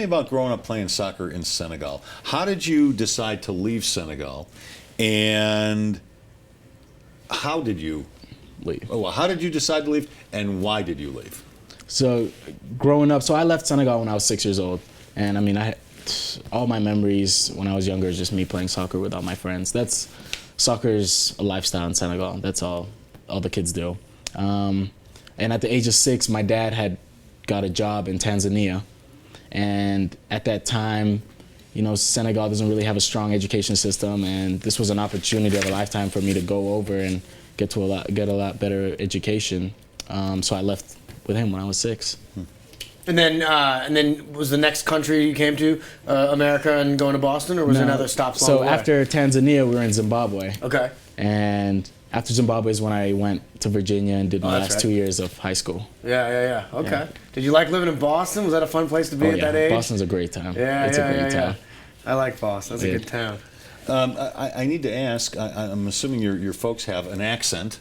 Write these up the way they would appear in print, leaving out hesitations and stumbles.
me about growing up playing soccer in Senegal. How did you decide to leave Senegal, and how did you leave? Oh, well, how did you decide to leave, and why did you leave? So growing up, so I left Senegal when I was 6 years old, and I mean, all my memories when I was younger is just me playing soccer with all my friends. Soccer's a lifestyle in Senegal. That's all the kids do. And at the age of 6, my dad had got a job in Tanzania, and at that time, you know, Senegal doesn't really have a strong education system, and this was an opportunity of a lifetime for me to go over and get a lot better education. So I left with him when I was 6. And then was the next country you came to America and going to Boston, or was there another stop along the way? So after Tanzania, we were in Zimbabwe. Okay. And after Zimbabwe is when I went to Virginia and did my last 2 years of high school. Yeah. Okay. Yeah. Did you like living in Boston? Was that a fun place to be at that age? Boston's a great town. Yeah, it's a great town. I like Boston. That's a good town. I need to ask, I'm assuming your folks have an accent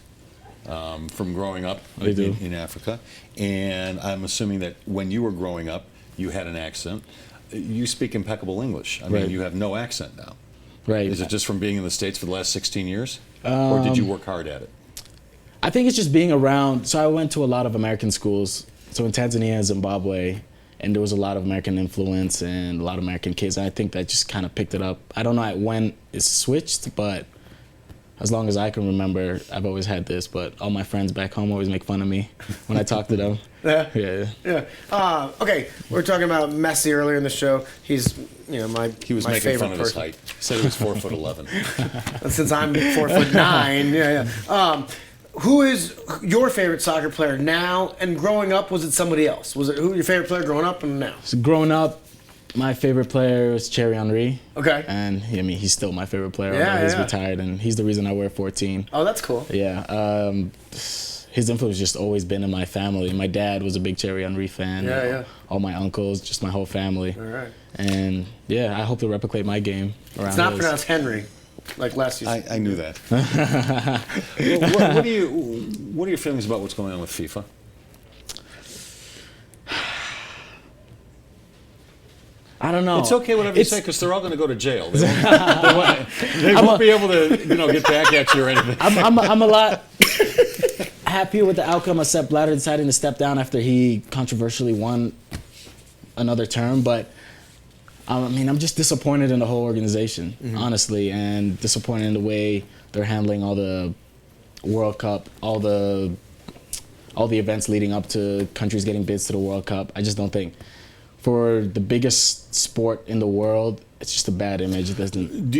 from growing up in Africa, and I'm assuming that when you were growing up, you had an accent. You speak impeccable English. I mean, you have no accent now. Right. Is it just from being in the States for the last 16 years? Or did you work hard at it? I think it's just being around. So I went to a lot of American schools. So in Tanzania and Zimbabwe, and there was a lot of American influence and a lot of American kids. I think that just kind of picked it up. I don't know when it switched, but as long as I can remember, I've always had this. But all my friends back home always make fun of me when I talk to them. Yeah. Okay, we were talking about Messi earlier in the show. He's, you know, my He was my making favorite fun of his person. height. Said he was 4'11". Since I'm 4'9", yeah. Who is your favorite soccer player now? And growing up, was it somebody else? Was it who your favorite player growing up and now? So growing up, my favorite player was Thierry Henry. Okay. And I mean, he's still my favorite player. Yeah, although he's retired, and he's the reason I wear 14. Oh, that's cool. Yeah. His influence just always been in my family. My dad was a big Thierry Henry fan. Yeah. All my uncles, just my whole family. All right. And yeah, I hope to replicate my game around. It's not pronounced Henry, like last season. I knew that. What are your feelings about what's going on with FIFA? I don't know. It's okay, whatever you say, because they're all going to go to jail. They won't be able to, get back at you or anything. I'm a lot happier with the outcome of Sepp Blatter deciding to step down after he controversially won another term. But I mean, I'm just disappointed in the whole organization, honestly, and disappointed in the way they're handling all the World Cup, all the events leading up to countries getting bids to the World Cup. I just don't think. For the biggest sport in the world, it's just a bad image. It doesn't look good.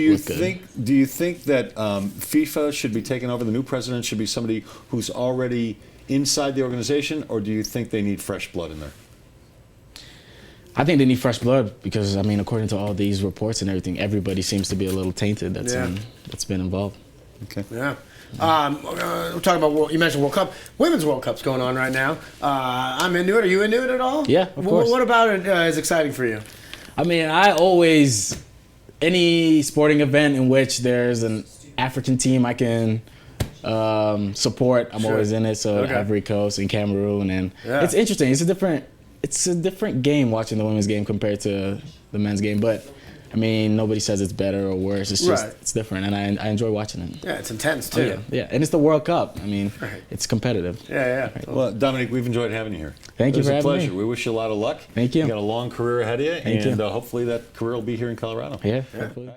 Do you think that FIFA should be taken over? The new president should be somebody who's already inside the organization, or do you think they need fresh blood in there? I think they need fresh blood because, I mean, according to all these reports and everything, everybody seems to be a little tainted that's been involved. Okay. Yeah. We're talking about you mentioned World Cup. Women's World Cup's going on right now. I'm into it. Are you into it at all? Yeah, of course. What about it is exciting for you? I mean, any sporting event in which there's an African team I can support, I'm always in it. So Ivory Coast and Cameroon, and it's interesting. It's a different game watching the women's game compared to the men's game, but I mean, nobody says it's better or worse. It's just it's different, and I enjoy watching it. Yeah, it's intense too. Yeah, and it's the World Cup. I mean, it's competitive. Yeah. Right. Well, Dominique, we've enjoyed having you here. Thank you for having me. It was a pleasure. We wish you a lot of luck. Thank you. You got a long career ahead of you, Thank you. Hopefully that career will be here in Colorado. Yeah. Hopefully.